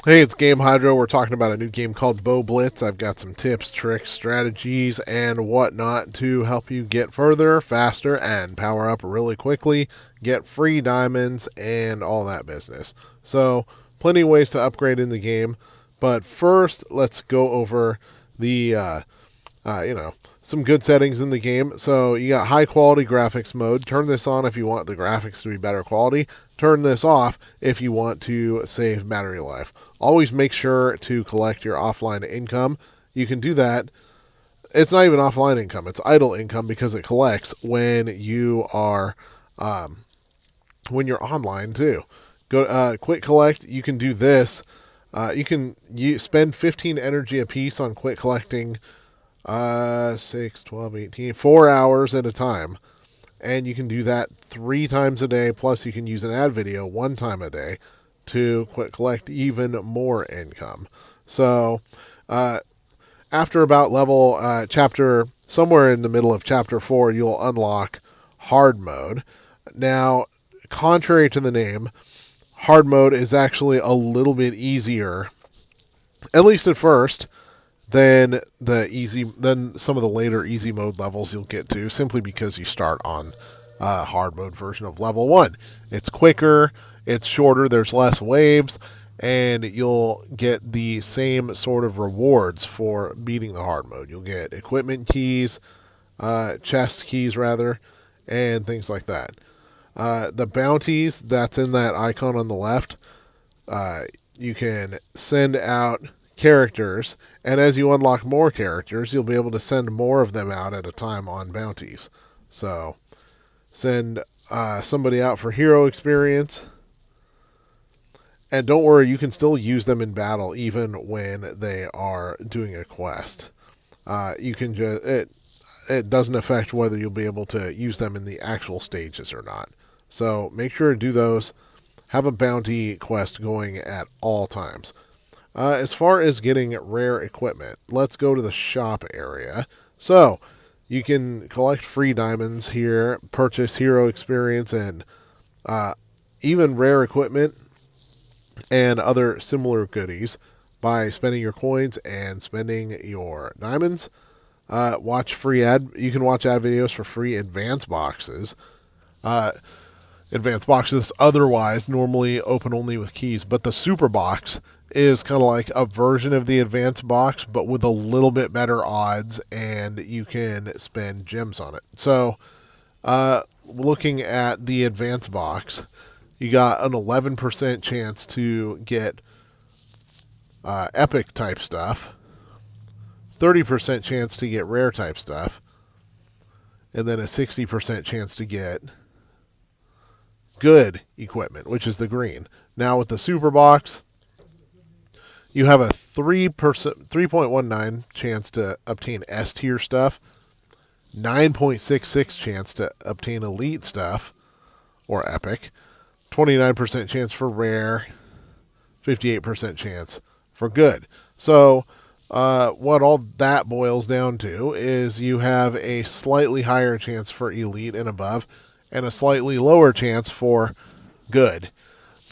Hey, it's Game Hydro. We're talking about a new game called BOWBLITZ. I've got some tips, tricks, strategies, and whatnot to help you get further, faster, and power up really quickly, get free diamonds, and all that business. So, plenty of ways to upgrade in the game. But first, let's go over the some good settings in the game. So you got high quality graphics mode. Turn this on if you want the graphics to be better quality. Turn this off if you want to save battery life. Always make sure to collect your offline income. You can do that. It's not even offline income. It's idle income because it collects when you are when you're online too. Go quick collect. You can do this. You spend 15 energy apiece on quick collecting 6, 12, 18, 4 hours at a time. And you can do that 3 times a day. Plus, you can use an ad video 1 time a day to collect even more income. So, after about chapter, somewhere in the middle of chapter 4, you'll unlock hard mode. Now, contrary to the name, hard mode is actually a little bit easier, at least at first, than some of the later easy mode levels you'll get to, simply because you start on hard mode version of level 1. It's quicker, it's shorter, there's less waves, and you'll get the same sort of rewards for beating the hard mode. You'll get equipment keys, chest keys rather, and things like that. The bounties that's in that icon on the left, you can send out characters, and as you unlock more characters, you'll be able to send more of them out at a time on bounties. So, send somebody out for hero experience, and don't worry, you can still use them in battle even when they are doing a quest. You can just it doesn't affect whether you'll be able to use them in the actual stages or not. So make sure to do those. Have a bounty quest going at all times. As far as getting rare equipment, let's go to the shop area. So, you can collect free diamonds here, purchase hero experience, and even rare equipment and other similar goodies by spending your coins and spending your diamonds. You can watch ad videos for free advanced boxes. Advanced boxes otherwise normally open only with keys, but the super box is kind of like a version of the advanced box, but with a little bit better odds, and you can spend gems on it. So, looking at the advanced box, you got an 11% chance to get epic type stuff, 30% chance to get rare type stuff, and then a 60% chance to get good equipment, which is the green. Now with the super box, you have a 3.19 chance to obtain S tier stuff, 9.66 chance to obtain elite stuff or epic, 29% chance for rare, 58% chance for good. So what all that boils down to is you have a slightly higher chance for elite and above, and a slightly lower chance for good,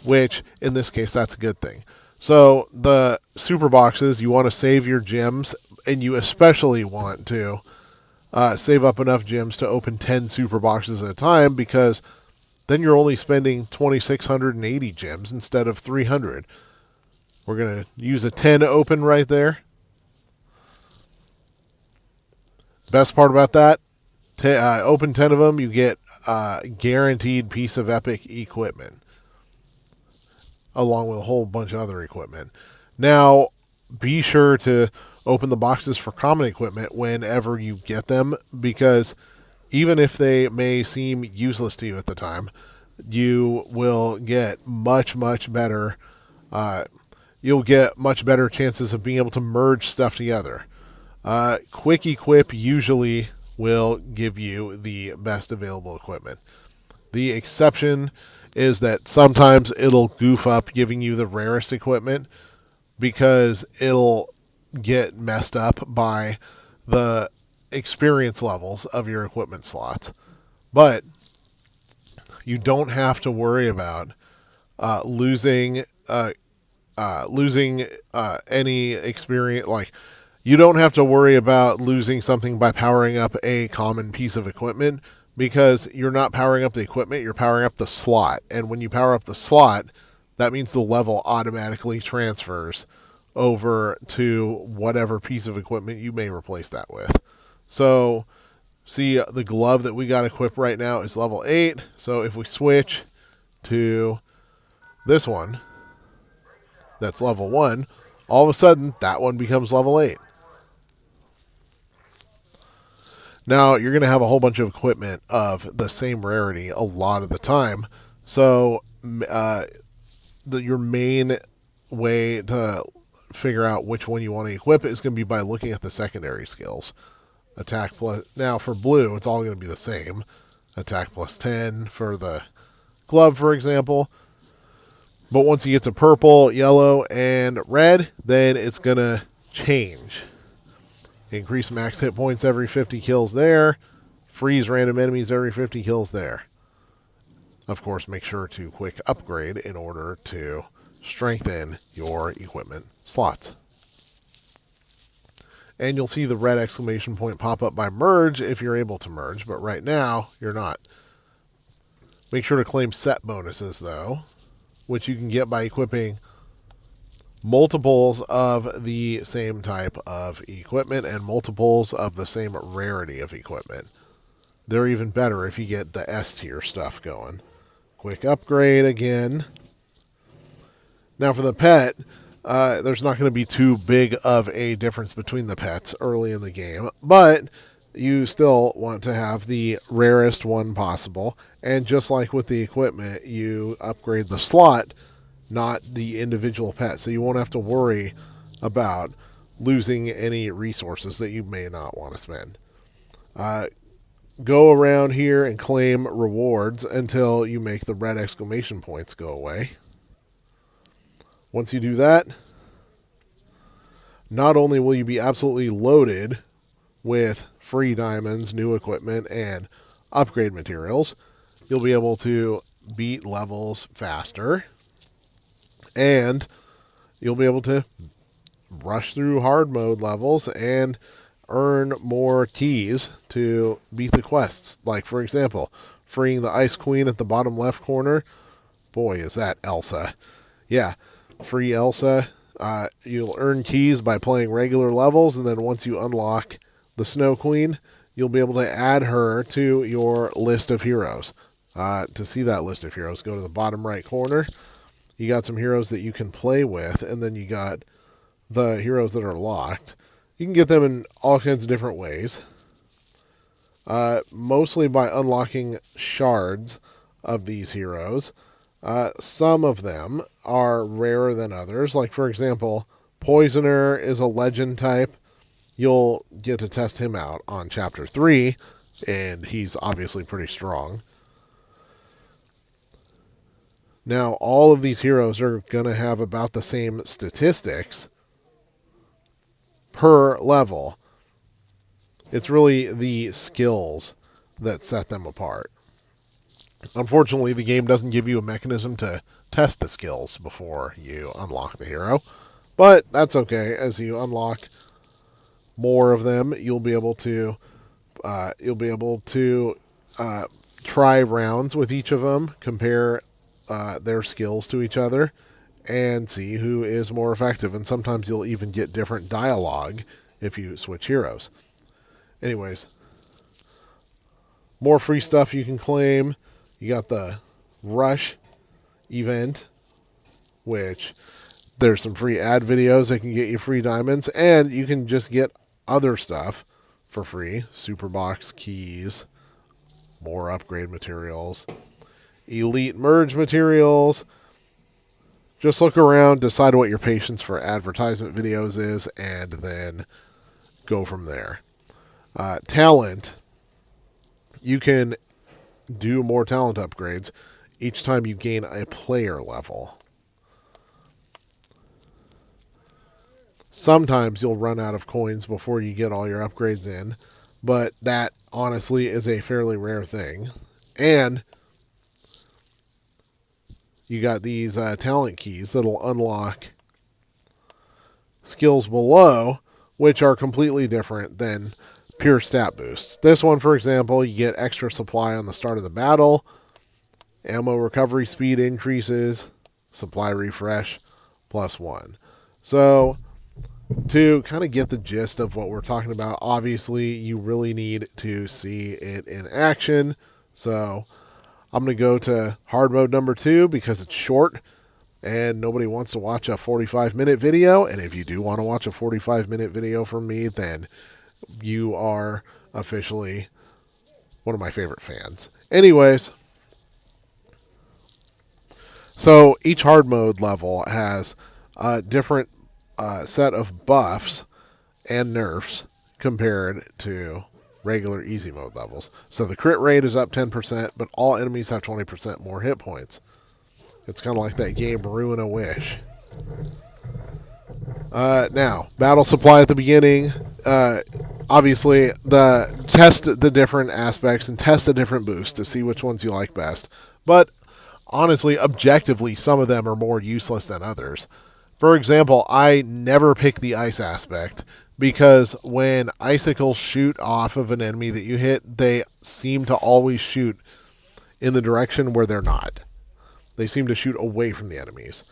which in this case, that's a good thing. So the super boxes, you want to save your gems, and you especially want to save up enough gems to open 10 super boxes at a time, because then you're only spending 2,680 gems instead of 300. We're going to use a 10 open right there. Best part about that, open 10 of them, you get a guaranteed piece of epic equipment, along with a whole bunch of other equipment. Now, be sure to open the boxes for common equipment whenever you get them, because even if they may seem useless to you at the time, you will get much better. You'll get much better chances of being able to merge stuff together. Quick equip usually will give you the best available equipment. The exception is that sometimes it'll goof up giving you the rarest equipment, because it'll get messed up by the experience levels of your equipment slots. But you don't have to worry about losing losing any experience. Like, you don't have to worry about losing something by powering up a common piece of equipment, because you're not powering up the equipment, you're powering up the slot. And when you power up the slot, that means the level automatically transfers over to whatever piece of equipment you may replace that with. So, see, the glove that we got equipped right now is level 8. So if we switch to this one, that's level 1, all of a sudden that one becomes level 8. Now, you're going to have a whole bunch of equipment of the same rarity a lot of the time. So, your main way to figure out which one you want to equip is going to be by looking at the secondary skills. Attack plus. Now, for blue, it's all going to be the same. Attack plus 10 for the glove, for example. But once you get to purple, yellow, and red, then it's going to change. Increase max hit points every 50 kills there. Freeze random enemies every 50 kills there. Of course, make sure to quick upgrade in order to strengthen your equipment slots. And you'll see the red exclamation point pop up by merge if you're able to merge, but right now, you're not. Make sure to claim set bonuses, though, which you can get by equipping multiples of the same type of equipment and multiples of the same rarity of equipment. They're even better if you get the S tier stuff going. Quick upgrade again. Now for the pet, there's not going to be too big of a difference between the pets early in the game, but you still want to have the rarest one possible. And just like with the equipment, you upgrade the slot, not the individual pet. So you won't have to worry about losing any resources that you may not want to spend. Go around here and claim rewards until you make the red exclamation points go away. Once you do that, not only will you be absolutely loaded with free diamonds, new equipment, and upgrade materials, you'll be able to beat levels faster, and you'll be able to rush through hard mode levels and earn more keys to beat the quests. Like, for example, freeing the Ice Queen at the bottom left corner. Boy, is that Elsa. Yeah, free Elsa. You'll earn keys by playing regular levels, and then once you unlock the Snow Queen, you'll be able to add her to your list of heroes. To see that list of heroes, go to the bottom right corner. You got some heroes that you can play with, and then you got the heroes that are locked. You can get them in all kinds of different ways. Mostly by unlocking shards of these heroes. Some of them are rarer than others. Like, for example, Poisoner is a legend type. You'll get to test him out on Chapter 3, and he's obviously pretty strong. Now, all of these heroes are going to have about the same statistics per level. It's really the skills that set them apart. Unfortunately, the game doesn't give you a mechanism to test the skills before you unlock the hero, but that's okay. As you unlock more of them, you'll be able to try rounds with each of them, compare their skills to each other, and see who is more effective. And sometimes you'll even get different dialogue if you switch heroes. Anyways, more free stuff you can claim. You got the Rush event, which there's some free ad videos that can get you free diamonds, and you can just get other stuff for free. Super box keys, more upgrade materials, elite merge materials. Just look around, decide what your patience for advertisement videos is, and then go from there. Talent. You can do more talent upgrades each time you gain a player level. Sometimes you'll run out of coins before you get all your upgrades in, but that honestly is a fairly rare thing. And you got these talent keys that'll unlock skills below, which are completely different than pure stat boosts. This one, for example, you get extra supply on the start of the battle, ammo recovery speed increases, supply refresh +1. So to kind of get the gist of what we're talking about, obviously you really need to see it in action. So I'm going to go to hard mode number 2 because it's short and nobody wants to watch a 45-minute video. And if you do want to watch a 45-minute video from me, then you are officially one of my favorite fans. Anyways, so each hard mode level has a different set of buffs and nerfs compared to regular easy mode levels. So the crit rate is up 10%, but all enemies have 20% more hit points. It's kind of like that game Ruin a Wish. Now, battle supply at the beginning. Obviously, test the different aspects and test the different boosts to see which ones you like best. But honestly, objectively, some of them are more useless than others. For example, I never pick the ice aspect because when icicles shoot off of an enemy that you hit, they seem to always shoot in the direction where they're not. They seem to shoot away from the enemies.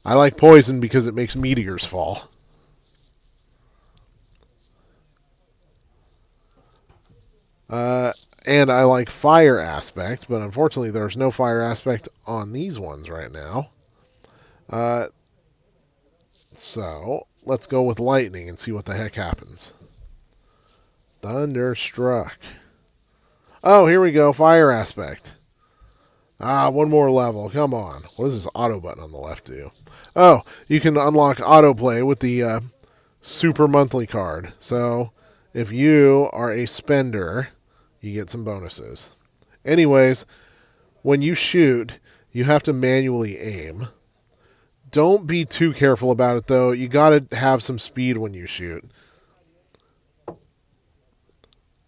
I like poison because it makes meteors fall. And I like fire aspect, but unfortunately there's no fire aspect on these ones right now. So let's go with lightning and see what the heck happens. Thunderstruck. Oh, here we go. Fire aspect. One more level. Come on. What does this auto button on the left do? Oh, you can unlock autoplay with the super monthly card. So if you are a spender, you get some bonuses. Anyways, when you shoot, you have to manually aim. Don't be too careful about it, though. You got to have some speed when you shoot.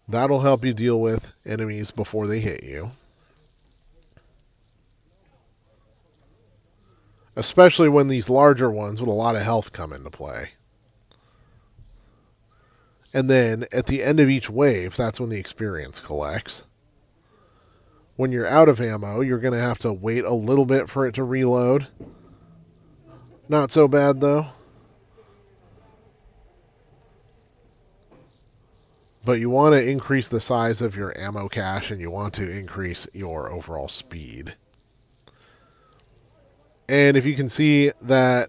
That'll help you deal with enemies before they hit you. Especially when these larger ones with a lot of health come into play. And then at the end of each wave, that's when the experience collects. When you're out of ammo, you're going to have to wait a little bit for it to reload. Not so bad, though. But you want to increase the size of your ammo cache, and you want to increase your overall speed. And if you can see that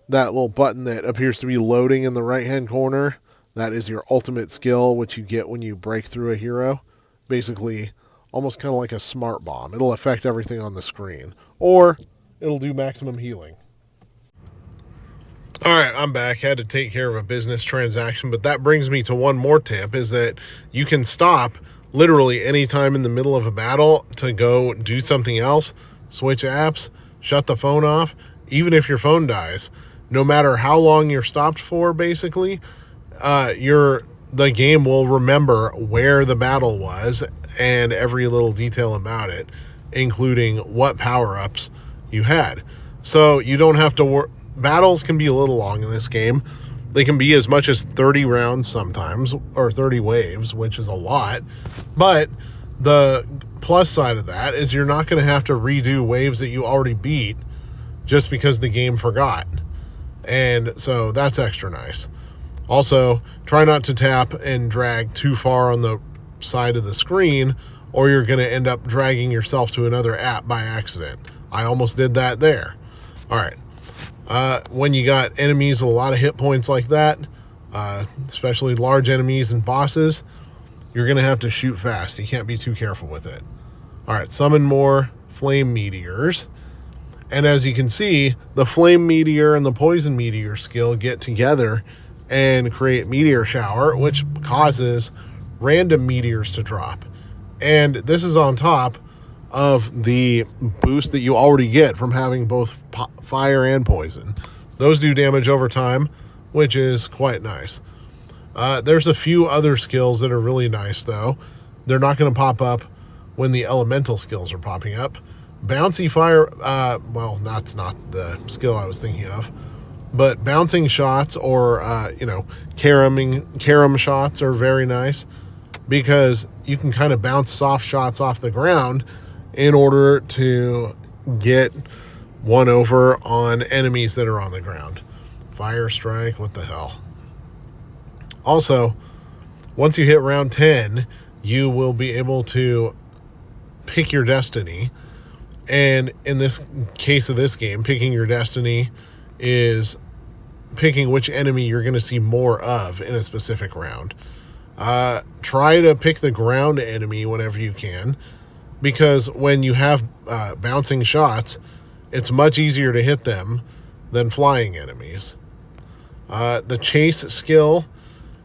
that little button that appears to be loading in the right-hand corner, that is your ultimate skill, which you get when you break through a hero. Basically, almost kind of like a smart bomb. It'll affect everything on the screen. Or it'll do maximum healing. All right, I'm back. Had to take care of a business transaction, but that brings me to one more tip, is that you can stop literally any time in the middle of a battle to go do something else, switch apps, shut the phone off, even if your phone dies. No matter how long you're stopped for, basically, the game will remember where the battle was and every little detail about it, including what power-ups you had. So you don't have to battles can be a little long in this game. They can be as much as 30 rounds sometimes, or 30 waves, which is a lot. But the plus side of that is you're not going to have to redo waves that you already beat just because the game forgot. And so that's extra nice. Also, try not to tap and drag too far on the side of the screen, or you're going to end up dragging yourself to another app by accident. I almost did that there. All right. When you got enemies with a lot of hit points like that, especially large enemies and bosses, you're going to have to shoot fast. You can't be too careful with it. All right, summon more flame meteors. And as you can see, the flame meteor and the poison meteor skill get together and create meteor shower, which causes random meteors to drop. And this is on top of the boost that you already get from having both fire and poison. Those do damage over time, which is quite nice. There's a few other skills that are really nice, though. They're not going to pop up when the elemental skills are popping up. Bouncy fire, well, that's not the skill I was thinking of. But bouncing shots or, carom shots are very nice because you can kind of bounce soft shots off the ground in order to get one over on enemies that are on the ground. Fire strike, what the hell. Also, once you hit round 10, you will be able to pick your destiny. And in this case of this game, picking your destiny is picking which enemy you're going to see more of in a specific round. Try to pick the ground enemy whenever you can, because when you have bouncing shots, it's much easier to hit them than flying enemies. The chase skill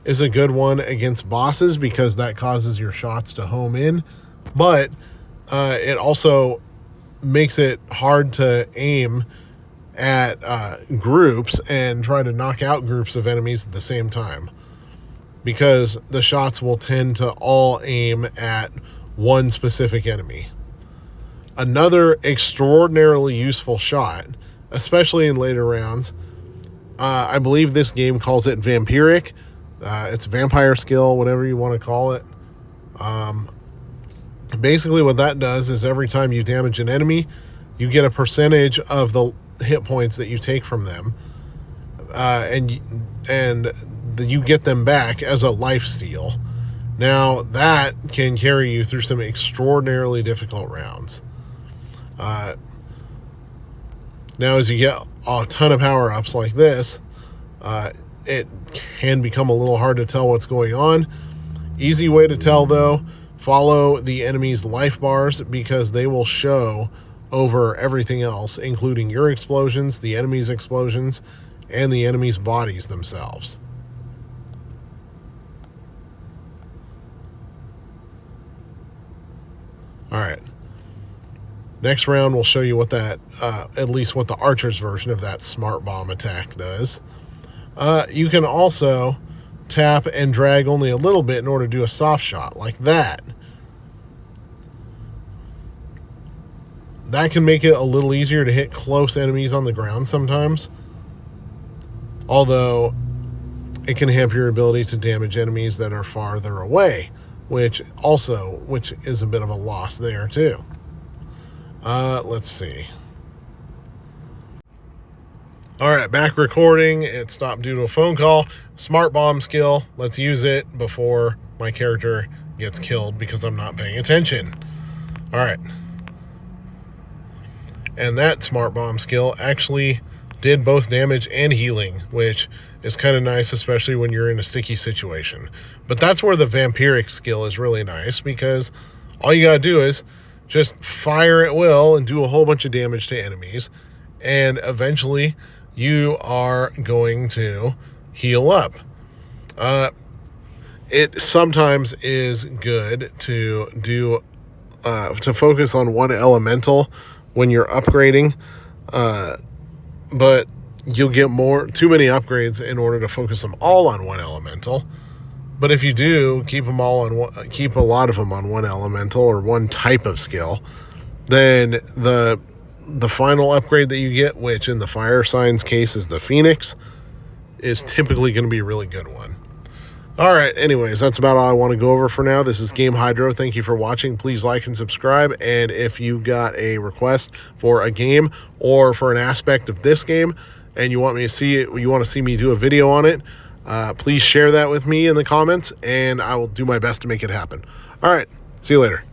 is a good one against bosses because that causes your shots to home in, but it also makes it hard to aim at groups and try to knock out groups of enemies at the same time, because the shots will tend to all aim at one specific enemy. Another extraordinarily useful shot, especially in later rounds, I believe this game calls it vampiric. It's vampire skill, whatever you want to call it. Basically what that does is every time you damage an enemy, you get a percentage of the hit points that you take from them, and you get them back as a life steal. Now that can carry you through some extraordinarily difficult rounds. Now as you get a ton of power-ups like this, it can become a little hard to tell what's going on. Easy way to tell, though, follow the enemy's life bars, because they will show over everything else, including your explosions, the enemy's explosions, and the enemy's bodies themselves. All right. Next round, we'll show you what that, at least what the archer's version of that smart bomb attack does. You can also tap and drag only a little bit in order to do a soft shot, like that. That can make it a little easier to hit close enemies on the ground sometimes, although it can hamper your ability to damage enemies that are farther away, which is a bit of a loss there too. Let's see. All right, back recording. It stopped due to a phone call. Smart bomb skill. Let's use it before my character gets killed because I'm not paying attention. All right. And that smart bomb skill actually did both damage and healing, which is kind of nice, especially when you're in a sticky situation. But that's where the vampiric skill is really nice, because all you gotta do is just fire at will and do a whole bunch of damage to enemies, and eventually you are going to heal up. It sometimes is good to do to focus on one elemental when you're upgrading, but you'll get too many upgrades in order to focus them all on one elemental. But if you do keep a lot of them on one elemental or one type of skill, then the final upgrade that you get, which in the fire sign's case is the Phoenix, is typically going to be a really good one. All right, anyways, that's about all I want to go over for now. This is Game Hydro. Thank you for watching. Please like and subscribe. And if you got a request for a game or for an aspect of this game and you want me to see it, you want to see me do a video on it, please share that with me in the comments, and I will do my best to make it happen. All right, see you later.